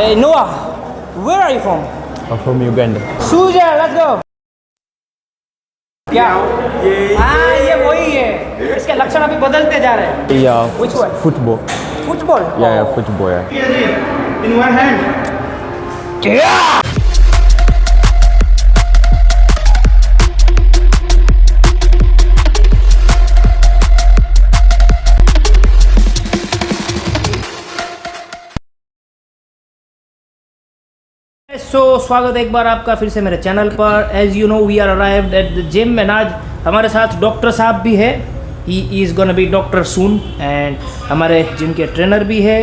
Hey Noah, where are you from? I'm from Uganda. Suja, let's go. क्या? हाँ ये वही है. इसके लक्षण अभी बदलते जा रहे हैं. Yeah, Which one? football. Football. Yeah, football. Yeah. In one hand. Yeah. सो स्वागत है एक बार आपका फिर से मेरे चैनल पर. As you know we are arrived at the gym and आज हमारे साथ डॉक्टर साहब भी है. He is gonna be doctor soon and हमारे जिम के ट्रेनर भी है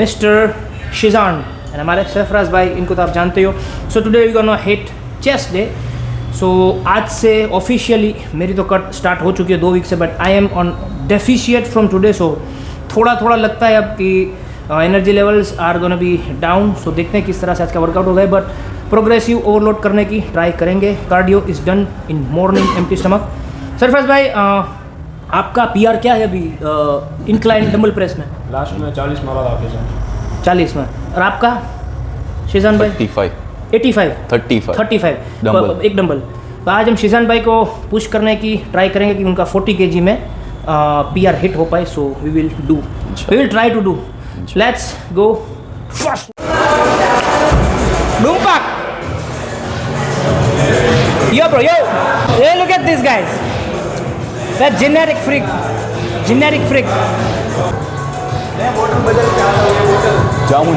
मिस्टर शिजान एंड हमारे सरफराज भाई, इनको तो आप जानते हो. So today we gonna hit chest day. So आज से ऑफिशियली मेरी तो कट स्टार्ट हो चुकी है 2 वीक से, but I am on deficit from today. So थोड़ा लगता है अब कि energy levels are gonna be down. So देखते हैं किस तरह से आज का वर्कआउट होगा, बट प्रोग्रेसिव ओवरलोड करने की ट्राई करेंगे. Cardio is done in morning empty stomach. Sarfaraz भाई आपका पीआर क्या है अभी इंक्लाइन डंबल प्रेस में? लास्ट में 40 मारा था आपके साथ. 40 में. और आपका शिजान भाई? 85 35 डंबल. एक डंबल. तो आज हम शिजान भाई को पुश करने की ट्राई करेंगे कि उनका 40 kg में पीआर हिट हो पाए. So we will try to do. Let's go first. Dumpak. Yo bro, yo. Hey, look at this guys. That genetic freak. Jamun.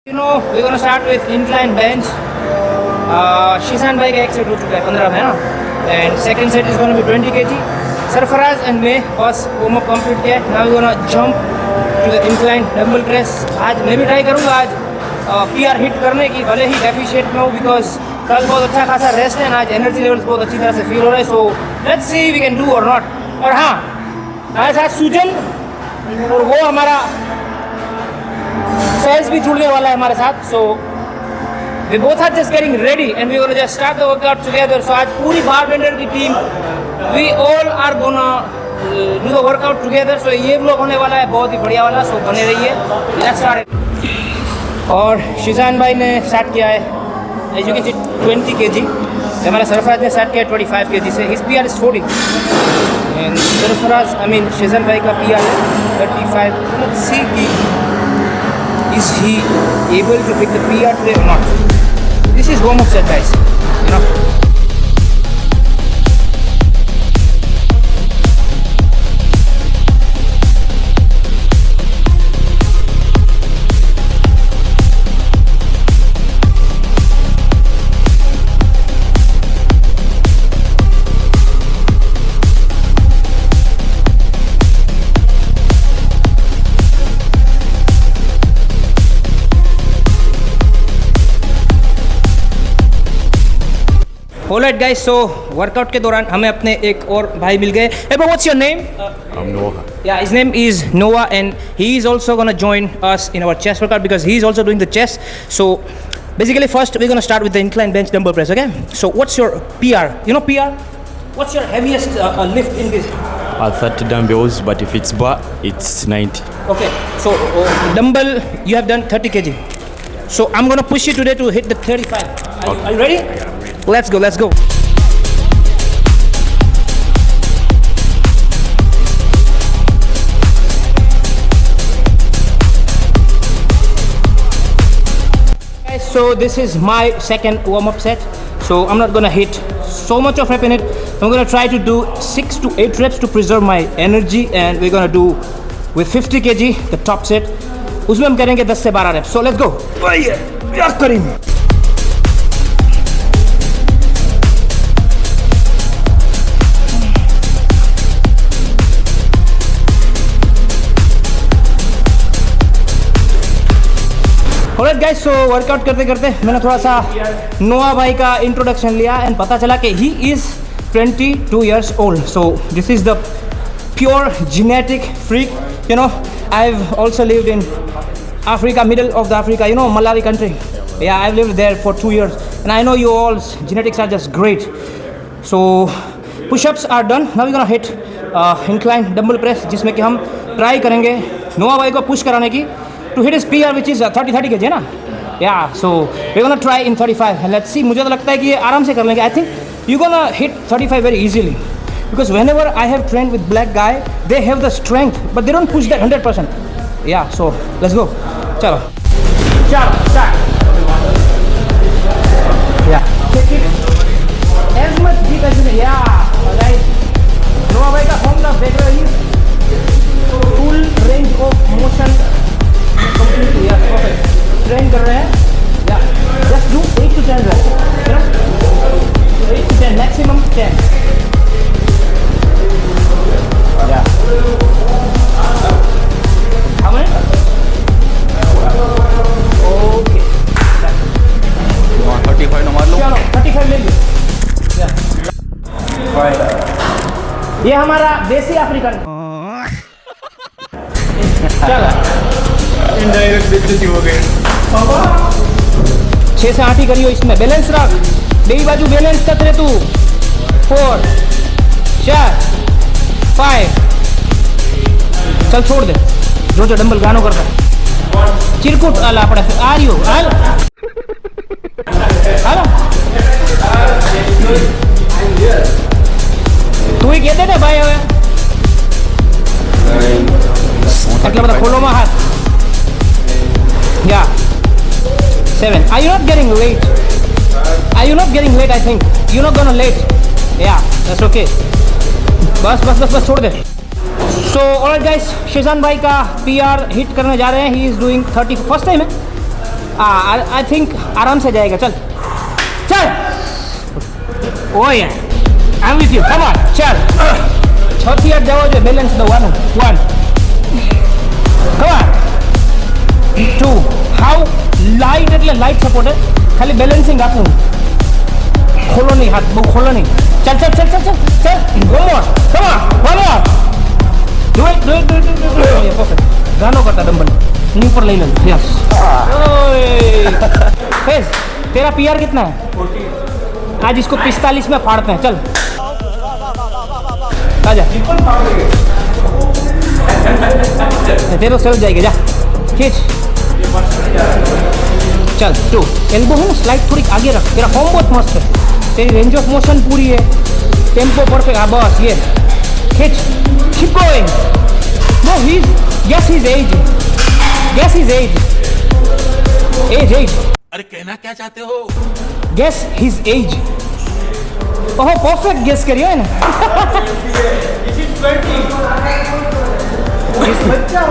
You know, we're gonna start with incline bench. Shizan bhai का एक set हो चुका है 15 में ना, and second set is gonna be 20 kg. Sarfaraz and मैं बस warm up complete किया. Now we gonna jump to the incline dumbbell press. आज मैं भी ट्राई करूँगा आज पीआर हिट करने की, भले ही डेफिशिएट में हो बिकॉज कल बहुत अच्छा खासा रेस्ट है ना. आज एनर्जी लेवल्स बहुत अच्छी तरह से फील हो रहे हैं. So let's see we can do और नॉट. और हाँ, हमारे साथ सुजन और वो हमारा फैज भी जुड़ने वाला है हमारे साथ. सो we both are just getting ready and we're gonna just start the workout together. So आज पूरी बारबेंडर की team we all are gonna do the workout together. So ये व्लॉग होने वाला है बहुत ही बढ़िया वाला. सो बने रहिए. Let's start it. और शिजान भाई ने स्टार्ट किया है as you can see 20 kg. हमारा सरफराज ने स्टार्ट किया है 25 kg से. His PR is 40 and Sarfaraz Shizan भाई का पीआर है 35. So let's see कि is he able to pick the PR today or not. This is warm up set guys, you know. Alright guys, so workout के दौरान हमें अपने एक और भाई मिल गए. Hey bro, what's your name? I'm Noah. Yeah, his name is Noah and he is also gonna join us in our chest workout because he is also doing the chest. So basically first we're gonna start with the incline bench dumbbell press, okay? So what's your PR? You know PR? What's your heaviest lift in this? 30 dumbbells, but if it's bar, it's 90. Okay, so dumbbell you have done 30 kg. So I'm gonna push you today to hit the 35. Are you ready? Let's go. Guys, so this is my second warm-up set. So I'm not gonna hit so much of rep in it. I'm gonna try to do 6 to 8 reps to preserve my energy, and we're gonna do with 50 kg the top set. उसमें हम करेंगे 10 से 12 reps. So let's go. क्या करेंगे? Alright guys, so workout करते करते मैंने थोड़ा सा नोआ भाई का इंट्रोडक्शन लिया एंड पता चला कि he is 22 years old. So this is the pure genetic freak. You know, I've also lived in Africa, middle of the Africa, you know, Malawi country. Yeah, I've lived there for 2 years and I know you all's genetics are just great. So push-ups are done. Now we're gonna hit incline dumbbell press, जिसमें कि हम try करेंगे नोआ भाई को push कराने की to hit his PR, which is 30 kg, ना? Yeah, so we're gonna try in 35 and let's see. मुझे तो लगता है कि ये आराम से कर लेंगे. I think you're gonna hit 35 very easily because whenever I have trained with black guy, they have the strength but they don't push that 100%. Yeah, so let's go. चलो. Start. Yeah. Take it as much deep as you can. Yeah, alright. Noah भाई का home run देख रहे हो? Full range of motion. Completely, yeah, perfect. Train कर रहे हैं. Yeah, just do 8 to 10 reps. You know? 8 to 10, maximum 10. Yeah. How many? Okay. 35 no मार लो. चलो 35 ले लो. ये हमारा देसी अफ्रीकन. चलो. इनडायरेक्ट बेइज्जती हो गई. 6 से 8 ही करियो इसमें. बैलेंस रख. बेई बाजू बैलेंस कर रहे तू. 4 4 5. चल छोड़ दे. जो डंबल गानो करता है. चिरकुट आला આપણે આ રહ્યો. હાલ. હાલો. તું એ કહેતે ને ભાઈ હવે. એટલા બધા ખોલોમાં હાથ. Yeah. 7. Are you not getting late? Are you not getting late? I think you're not gonna late. Yeah, that's okay. बस छोड़ दे. So alright guys, शेजान भाई का PR हिट करने जा रहे हैं. He is doing 30 first time है. I think आराम से जाएगा. चल. Oh yeah, I'm with you. Come on, चल. 6 થી 8 जाओ जो बैलेंस दो. 1 Come on. 2. How light એટલે લાઇટ સપોર્ટ है. ખાલી બેલેન્સિંગ આપું. ખોલો નહીં હાથ. બહુ ખોલો નહીં. ચલ. One more. Come on. One more. Do it. Yeah, perfect. गानो करता डंबल. नी पर ले ले. Yes. फेज तेरा PR कितना है? 40. आज इसको 45 में फाड़ते हैं. चल. आजा. तेरे सेल जाएगा. जा. खींच. चल 2. एल्बो है ना स्लाइड थोड़ी आगे रख. तेरा फॉर्म बहुत मस्त है. तेरी रेंज ऑफ मोशन पूरी है. Tempo perfect. हाँ बस ये खींच. Keep going. No he guess his age. Age. अरे कहना क्या चाहते हो? Guess his age. Oh perfect guess करियो है ना. बच्चा.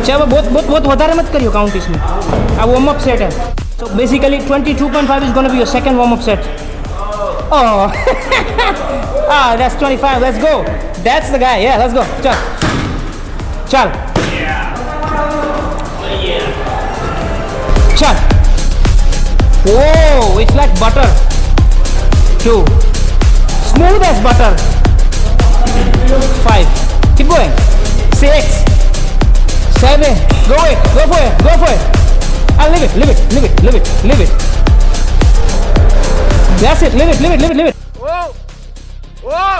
चलो बहुत વધારે मत करियो काउंट इसमें. अब वार्म अप सेट है. So basically 22.5 is going to be your second warm up set. Oh. That's 25. Let's go. That's the guy. Yeah, let's go. Chal. Whoa, it's like butter. 2. Smooth as butter. 5. Keep going. 6. 7. Go for it. Leave it. That's it. Leave it. Whoa!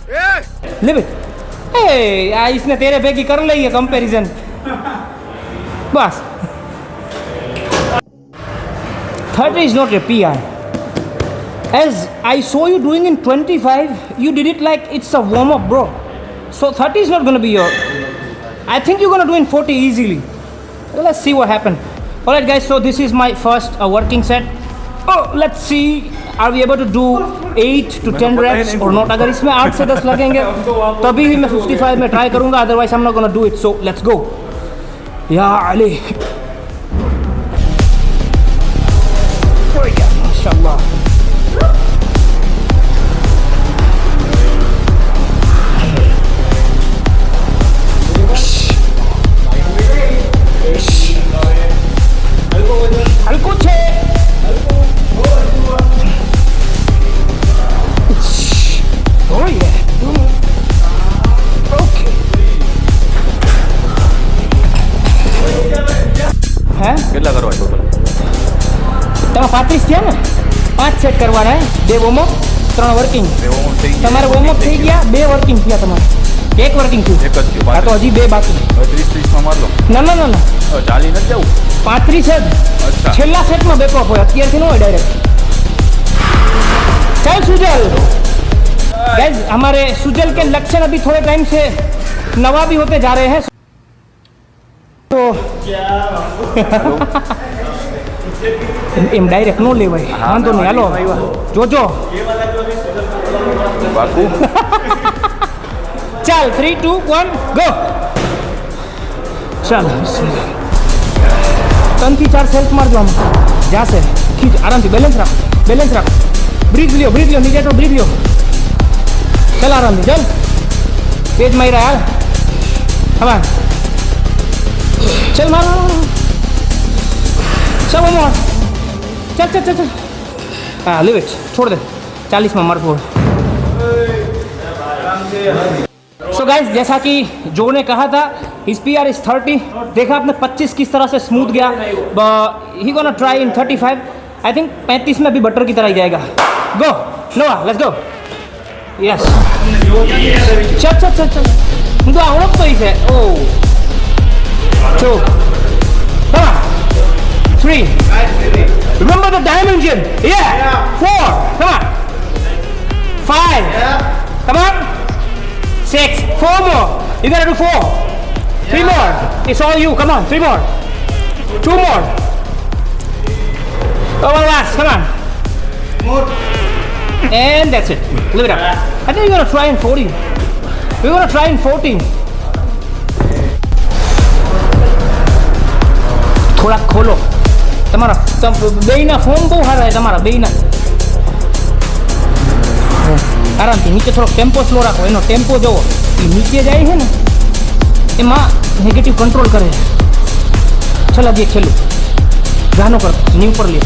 Yeah! Leave it. Hey, इसने तेरे पे की कर ली है comparison. बस. 30 is not your PR. As I saw you doing in 25, you did it like it's a warm up, bro. So 30 is not going to be your. I think you're going to do in 40 easily. Well, let's see what happens. Alright guys, so this is my first working set. Oh, let's see, are we able to do 8 to 10 reps or not? अगर इसमें 8 से 10 लगेंगे तभी ही मैं 55 में try करूँगा. Otherwise I'm not gonna do it. So let's go. या अली. माशाल्लाह. हल्को छे. Oh yeah. Okay. હે કેટલા કરવા ટોટલ? તમે 35 થયા ને. 5 સેટ કરવાના હે. 2 વોર્મ અપ 3 વર્કિંગ. તમારે વોર્મ અપ થઈ ગયા, 2 વર્કિંગ થયા તમારે. એક વર્કિંગ થયું. એક જ થયું. આ તો હજી 2 બાકી. 30-30 માર લો. ના ના ના ના હવે ચાલી નથી જવું. 35 જ અચ્છા. છેલ્લા સેટમાં બેક ઓફ હોય, અત્યારથી ન હોય ડાયરેક્ટ. चल सुजल गाइस, हमारे सुजल के लक्षण अभी थोड़े टाइम से नवा भी होते जा रहे हैं तो एम डायरेक्ट नो लेवाय वांधो नहीं. हालो जोजो બાકુ चल 3 2 1 गो. चल 3 થી 4 सेल्फ मार दो. हम जासे खींच आराम से. बैलेंस रख. ब्रीथ लियो नीचे तो ब्रीथ लियो. चल आराम से चल. तेज मार रहा है. हवा चल मार. चल मोर चल. हाँ लिव इट. छोड़ दे. 40 में मार छोड़. सो गाइस, जैसा कि जो ने कहा था हिज PR इज 30. देखा आपने 25 किस तरह से स्मूथ गया. He gonna try in 35. I think 35 में भी बटर की तरह ही जाएगा. गो नोआ, लेट्स गो. यस चल. तो आवड़त तो ही है. ओ 2 come on 3. remember the dimension. Yeah 4 come on 5 come on 6. 4 more. You gotta do 4. 3 more. It's all you. Come on 3 more. 2 more. One last. Come on. And that's it. Live it up. I think we're gonna try in 40. We're gonna try in 14. થોડા ખોલો. તમારા બેયના form બહુ સારા છે તમારા બેયના. આરામથી નીચે થોડોક tempo slow રાખો. એનો ટેમ્પો જોવો. એ નીચે જાય છે ને એમાં નેગેટિવ કંટ્રોલ કરે છે. ચલો હજી એક છેલ્લું. ગાનો કર. ની ઉપર લે.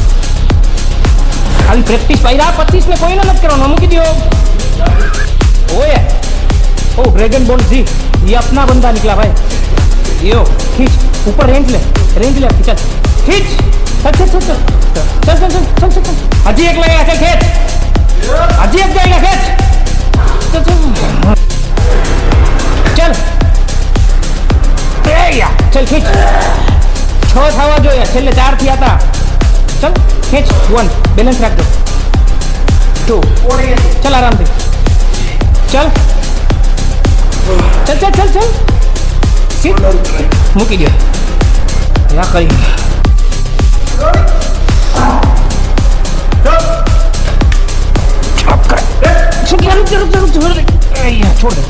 अभी प्रैक्टिस भाई 25 में कोई ना मत करो. मुकी दियो. ओए ओ ड्रैगन बॉल जी, ये अपना बंदा निकला भाई. यो खींच. ऊपर रेंज ले. चल खींच. चल. अजी एक लगेगा. चल खेच. अजी एक जाएगा. खेच. चल चल खींच. 6 થવા જોઈએ. છેલ્લે 4 થયા હતા. चल खींच. 1 बैलेंस रख दो. 2 चल आराम से. चल सीट મૂકી દે. યા કરી छोड़ दे.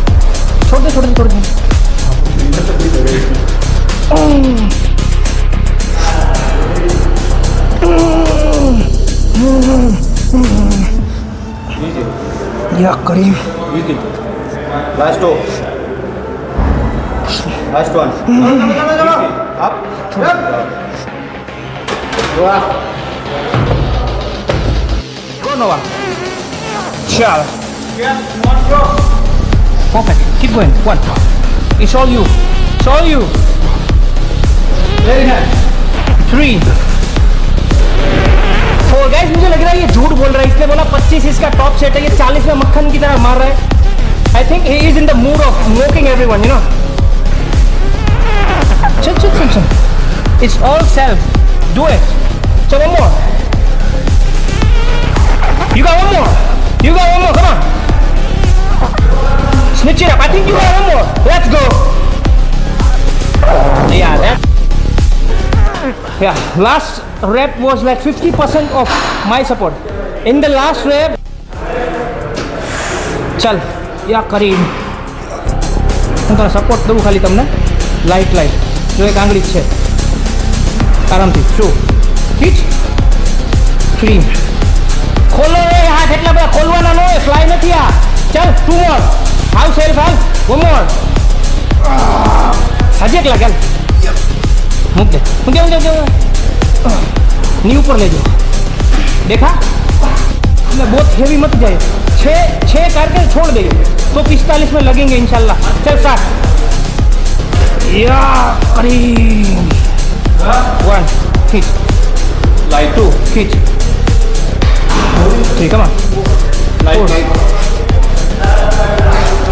या Karim last one. Up Go Nova. Chal. Perfect. Keep going. 1. It's all you. Very nice. 3 4. Guys, मुझे लग रहा है ये झूठ बोल रहा है. इसने बोला 25 इसका टॉप सेट है. ये 40 में मक्खन की तरह मार रहा है. I think he is in the mood off mocking everyone, you know. चल. It's all self. Do it. So one more. You got one more. Come on. Snitch it up. I think you got one more. Let's go. Yeah, last rep was like 50% of my support. In the last rep, चल या करीम હું તને support દઉં ખાલી તમને. Light જો એક આંગળી છે. આરામથી. 2 ખીચ. 3 ખોલો. એ હાથ એટલા બધા ખોલવાના ન હોય. ફ્લાય નથી આ. ચલ 2 more. હાવ સેલ્ફ હાલ. 1 more. હજી એકલા ચાલ. મૂક દે. नी ऊपर ले जाओ. देखा मैं बहुत हेवी मत जाए. 6 करके छोड़ देंगे तो 45 में लगेंगे इंशाल्लाह. चल स्टार्ट. या करीम. 1 खींच. लाइट 2 खींच. 3 come on. 4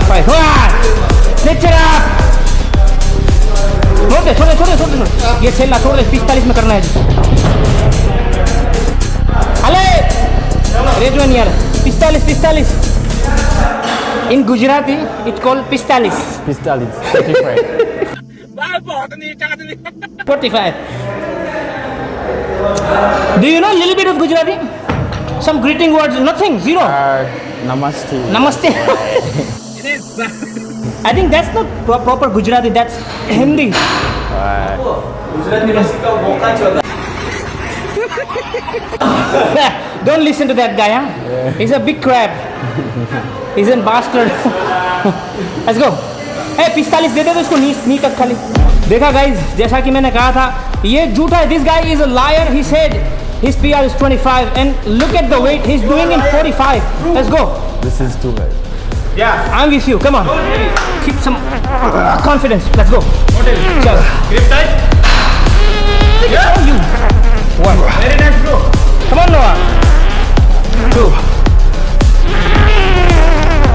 5 1 Switch it up. छोड़ दे। ये छेला छोड़ दे, 45 में करना है। अले रेजो नहीं यार, 45। In Gujarati, it's called 45. 45. Do you know a little bit of Gujarati? Some greeting words, nothing, zero. Namaste. Namaste. I think that's not proper Gujarati, that's Hindi. Don't listen to that guy, huh? He's a big crab. He's a bastard. Let's go. Hey, 45 दे दे तो इसको नी तक खाली. देखा guys, जैसा कि मैंने कहा था, ये झूठा है. This guy is a liar. He said his PR is 25 and look at the weight he's doing in 45. Let's go. This is too bad. Yeah. I'm with you. Come on. Keep some confidence. Let's go. Chalo. Grip tight. Yeah. You. One. Very nice, bro. Come on, Noah. 2.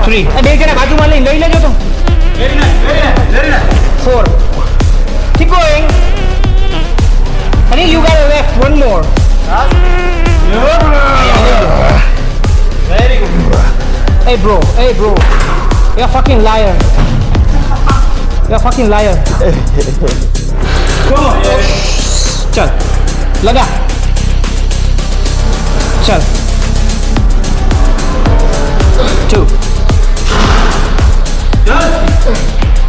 3. देख जरा बाजू वाले ले ले जो तुम. Very nice. 4. Keep going. I think you got a left. One more. Very good. Hey bro. You're a fucking liar. Come on. चल लगा चल 2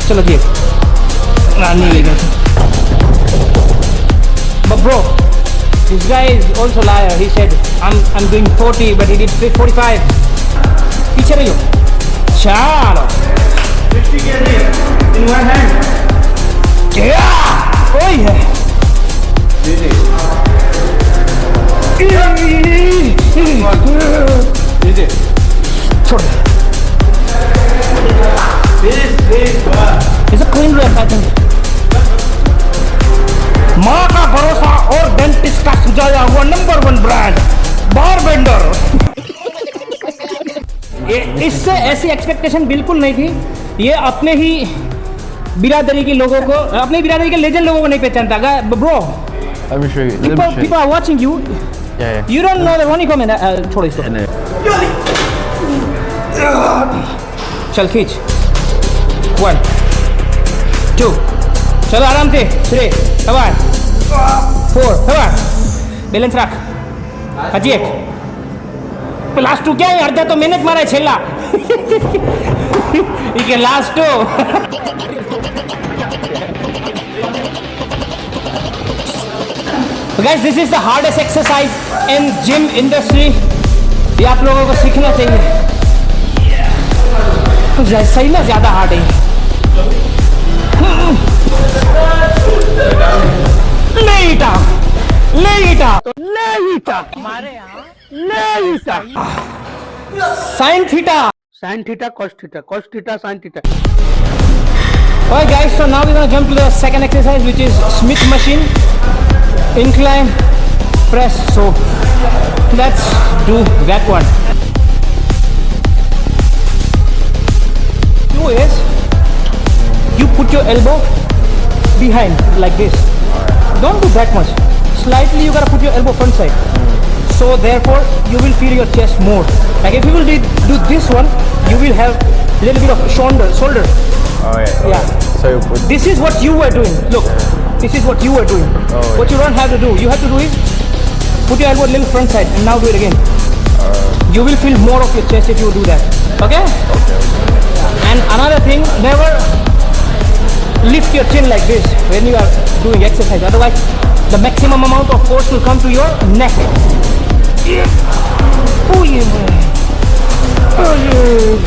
चलो जी नहीं लेगा. But bro, this guy is also liar. He said I'm doing 40 but he did 45. पीछे रहियो. चलो 60 kg in one hand. Yeah. Oh yeah. Easy. छोड़ दे. It's a clean rep, I think. माँ का भरोसा और डेंटिस्ट का सुझाया हुआ नंबर 1 ब्रांड बारबेंडर. इससे ऐसी एक्सपेक्टेशन बिल्कुल नहीं थी. ये अपने ही बिरादरी के लोगों को, अपने बिरादरी के लेजेंड लोगों को नहीं पहचानता. Bro, Let me show you. people are watching you. Yeah. You don't know the Ronnie Coleman. छोड़ इसको. चल खींच. 1 2 चलो आराम से. 3 come on 4 come on. Balance रख. हजी एक. लास्ट 2 क्या है? अर्धा तो मैंने मारा है छेला. ये last 2. Guys, this is the hardest exercise in gym industry. ये आप लोगों को सीखना चाहिए. सही में ज्यादा हार्ड है. लेटा sine theta cos theta sin theta. Alright guys, so now we're gonna jump to the second exercise, which is Smith machine incline press. So let's do that one. Do is you put your elbow behind like this. Don't do that much. Slightly you gotta put your elbow front side. So therefore you will feel your chest more. Like if you will do this one, you will have little bit of shoulder. Oh yeah. So you put. This is what you were doing. Look, this is what you were doing. What you don't have to do, you have to do is put your elbow a little front side and now do it again. You will feel more of your chest if you do that. Okay? And another thing, never lift your chin like this when you are doing exercise. Otherwise, the maximum amount of force will come to your neck. Oh yeah. Oh yeah.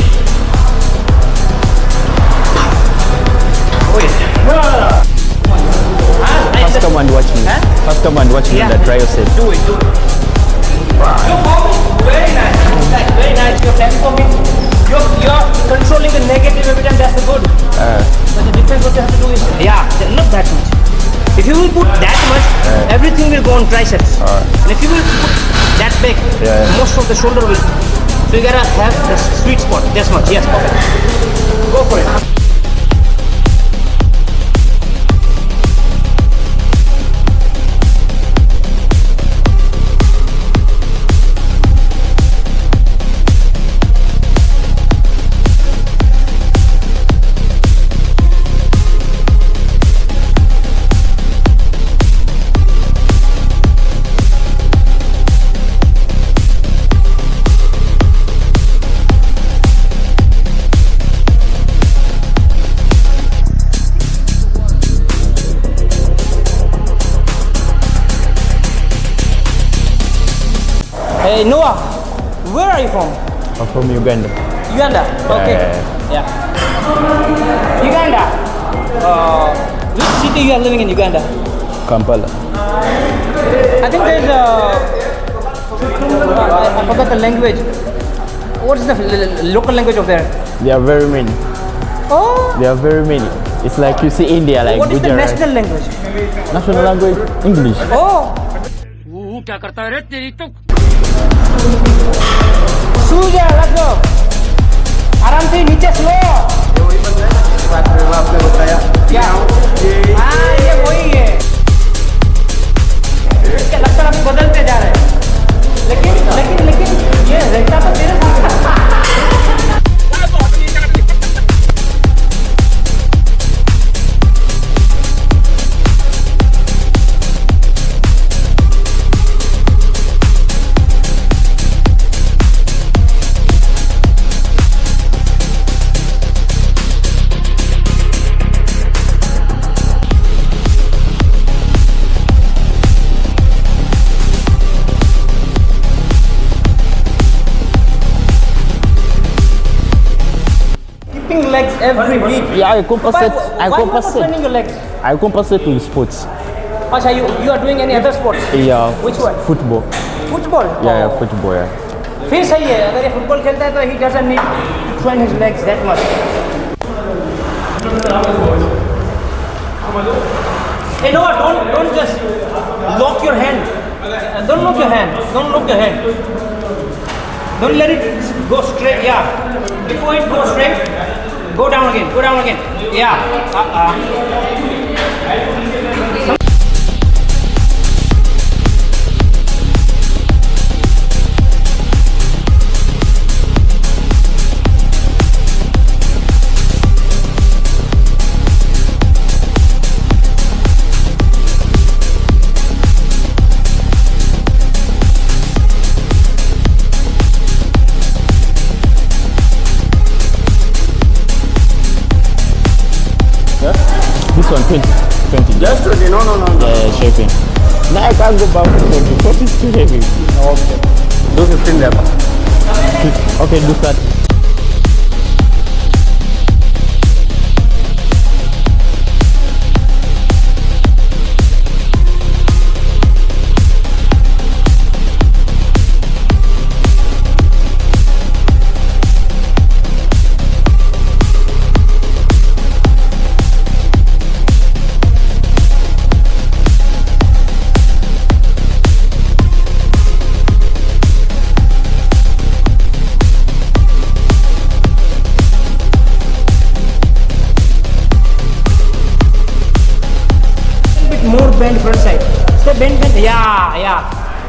First come and watch me. First come and watch me on the try yourself. Do it. Your form is very nice. Like, very nice. Your platform is, you're controlling the negative every time. That's the good. But the difference what you have to do is, not that much. If you will put that much, everything will go on triceps. And if you will put that big, most of the shoulder will. So you gotta have the sweet spot. This much. Yes, perfect. Go for it. Hey Noah, where are you from? I'm from Uganda. Uganda. Okay. Yeah. Uganda. Which city you are living in Uganda? Kampala. I think there's I forgot the language. What's the local language of there? There are very many. Oh. There are very many. It's like you see India, like What is the Gujarat. national language? National language? English. Oh. सूजा लगो आराम से नीचे slow आपने बताया क्या हाँ ये वही है इसके लक्षण अभी बदलते जा रहे हैं लेकिन ये रहता तो तेरे साथ legs every week. Yeah, I compensate. Why you are training your legs? I compensate with sports. Acha, you are doing any other sports? Yeah. Which one? Football. Football? Yeah, football. Yeah. फिर सही है अगर ये football खेलता है तो he doesn't need to train his legs that much. Hey Noah, don't just lock your hand. Don't lock your hand. Don't lock your hand. Don't let it go straight. Yeah. Before it goes straight, go down again. Go down again. Yeah. This one 20. Just 20. No. Yeah, shaping. Now I can't go back to 20. 40 is too heavy. Okay. Do 15 left. Okay, do that. More bend front side. Step bend. Yeah.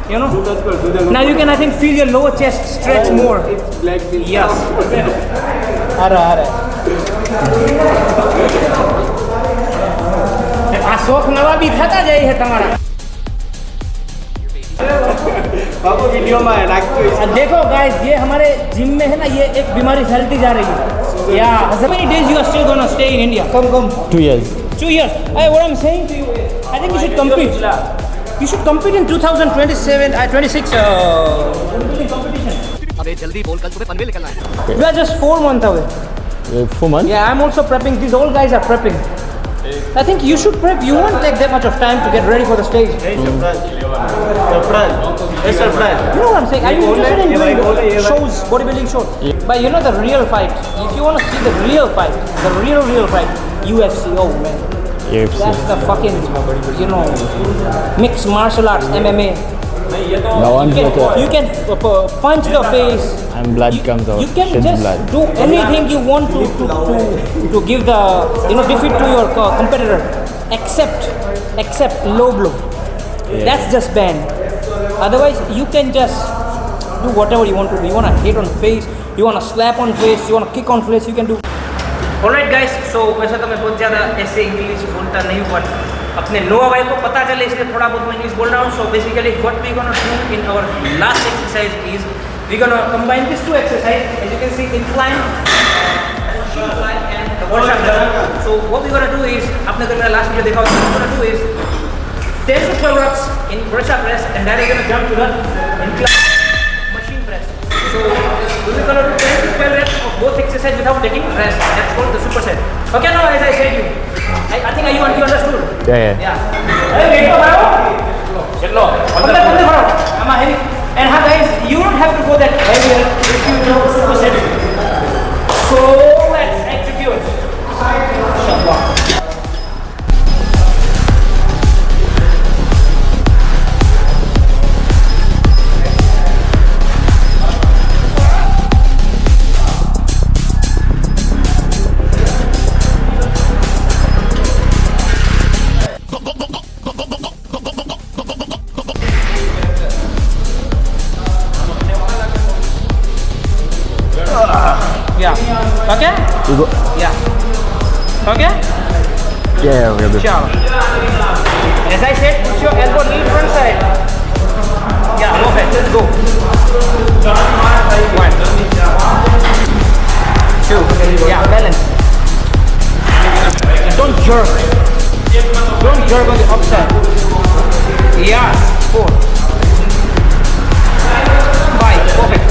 You know. Do that. Now you can, I think, feel your lower chest stretch more. Like this. Yes. आ रहा आ शौक नवा भी थका जाए है तुम्हारा पापा video में है देखो गाइस ये हमारे जिम में है ना ये एक बीमारी फैलती जा रही है या how many days you are still gonna stay in India? Come 2 years. 2 years. Hey, what I'm saying to you is I think you should compete. You should compete in 2027 26 competition. अबे जल्दी बोल कल सुबह पनवेल निकलना है We are just 4 months away. 4 months? Yeah, I'm also prepping. These old guys are prepping. I think you should prep. You won't take that much of time to get ready for the stage. Yes, sir, friend. You know what I'm saying? Are you interested in doing shows, bodybuilding shows? Yeah. But you know the real fight. If you want to see the real fight, UFC. Oh man, UFC. that's the fucking mixed martial arts, MMA. The one You can punch the face. and blood comes out. You can Sheds just blood. do anything you want to give the defeat to your competitor, except low blow. Yeah. That's just banned. Otherwise, you can just do whatever you want to do. You want to hit on face, you want to slap on face, you want to kick on face, you can do. Alright guys, so वैसे तो मैं बहुत ज़्यादा ऐसे English बोलता नहीं but अपने नोआ भाई को पता चले इसलिए थोड़ा बहुत मैं इंग्लिश बोल रहा हूँ. So basically what we gonna do in our last exercise is we gonna combine these two exercises. As you can see, incline, and the push-up. So what we gonna do is आपने अगर मेरा last video देखा होगा, what we gonna do is 10 to 12 reps in push-up press and then we're gonna jump to the incline. So we're gonna do 10 to 12 reps of both exercise without taking rest. That's called the superset. Okay, now as I said you, I think you understood. Yeah. Hey, wait for and guys, you don't have to go that heavy if you know superset. So let's execute. Yeah. Okay? We go. Yeah. Okay? Yeah, we are good. Sure. As I said, put your elbow knee front side. Yeah, perfect. Let's go. 1, 2. Yeah, balance. Don't jerk. Don't jerk on the upside. Yeah. 4. 5. Perfect.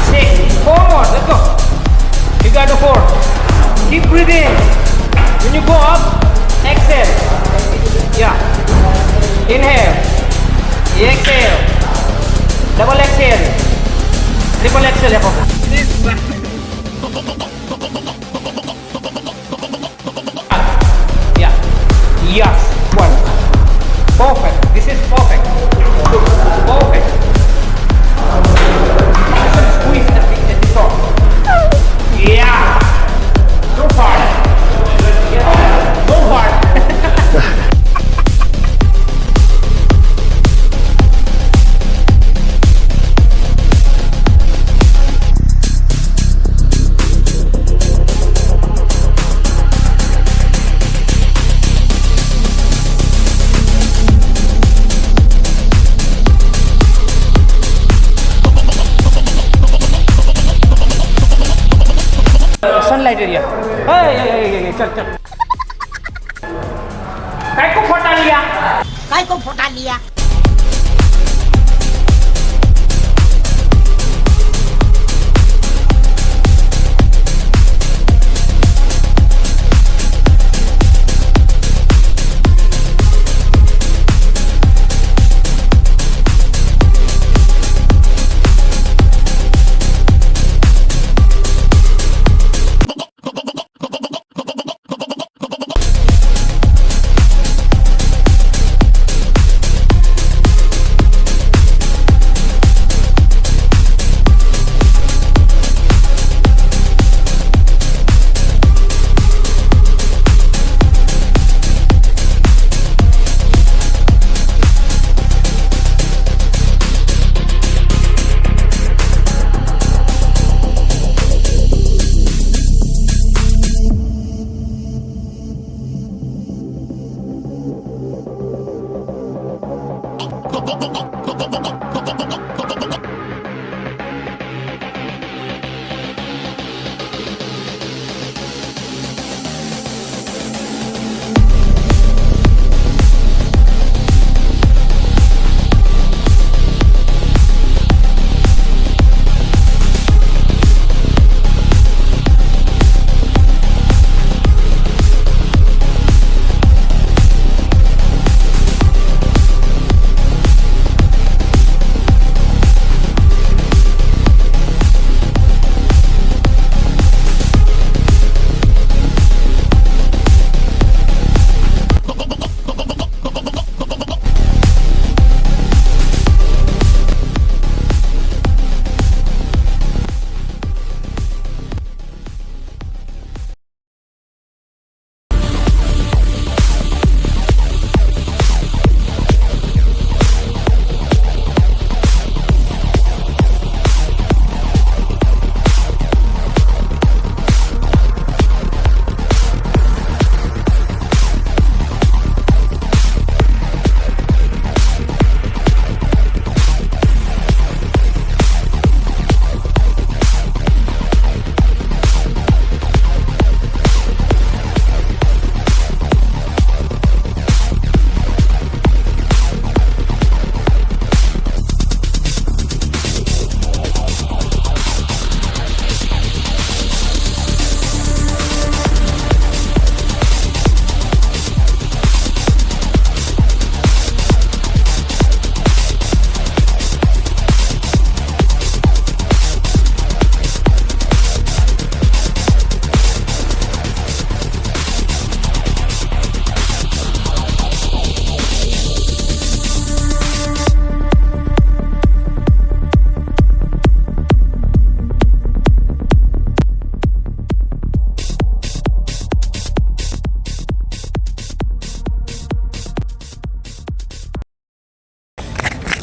6. 4 more. Let's go. You got the 4. Keep breathing. When you go up, exhale. Yeah. Inhale. Exhale. Double exhale. Triple exhale. Yeah. Yes. 1. Perfect. This is perfect. Perfect. Squeeze at the top. Yeah. Go hard. Go hard. Sunlight area. Hey, चल चल. काय को फोटा लिया? काय को फोटा लिया?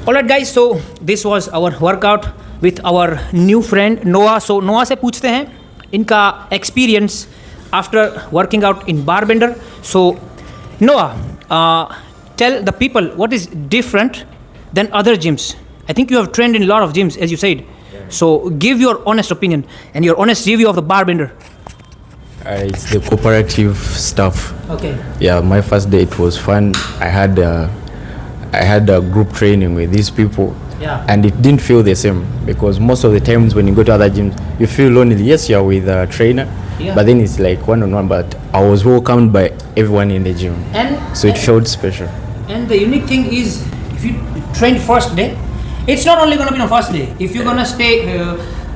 Alright guys, so this was our workout with our new friend Noah. So Noah से पूछते हैं इनका experience after working out in Barbender. So Noah, tell the people what is different than other gyms. I think you have trained in a lot of gyms, as you said. So give your honest opinion and your honest review of the Barbender. It's the cooperative stuff. Okay. Yeah, my first day it was fun. I had a group training with these people. Yeah. And it didn't feel the same because most of the times when you go to other gyms, you feel lonely. Yes, you're with a trainer, Yeah. but then it's like one-on-one. But I was welcomed by everyone in the gym, so it felt special. And the unique thing is, if you train first day, it's not only gonna be on first day. If you're gonna stay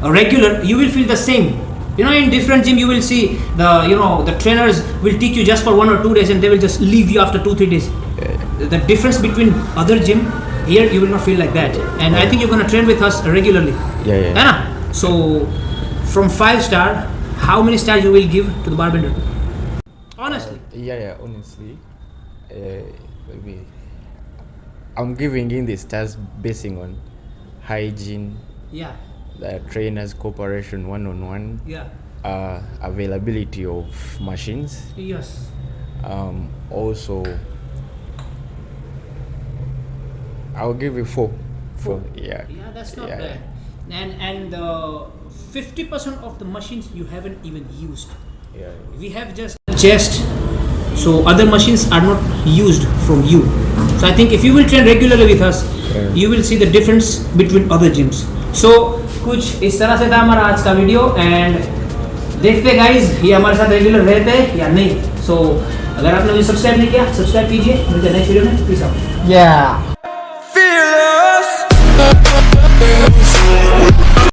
regular, you will feel the same. You know, in different gym, you will see the trainers will teach you just for 1 or 2 days, and they will just leave you after 2-3 days. The difference between other gym, here you will not feel like that. And I think you're gonna train with us regularly. Yeah. Anna, so from 5 star, how many stars you will give to the Barbender? Honestly. Yeah. Honestly, maybe I'm giving in the stars basing on hygiene, Yeah. the trainers' cooperation one-on-one, Yeah. availability of machines. Yes. Also, I'll give you 4. 4. Yeah. Yeah, that's not Yeah. bad. And 50% of the machines you haven't even used. Yeah. We have just chest, so other machines are not used from you. So I think if you will train regularly with us, you will see the difference between other gyms. So कुछ इस तरह से था हमारा आज का video, and देखते guys ये हमारे साथ रेगुलर रहते हैं या नहीं. सो अगर आपने मुझे सब्सक्राइब नहीं किया, सब्सक्राइब कीजिए. मिलते हैं नेक्स्ट वीडियो में. Peace out. Yeah. Fearless.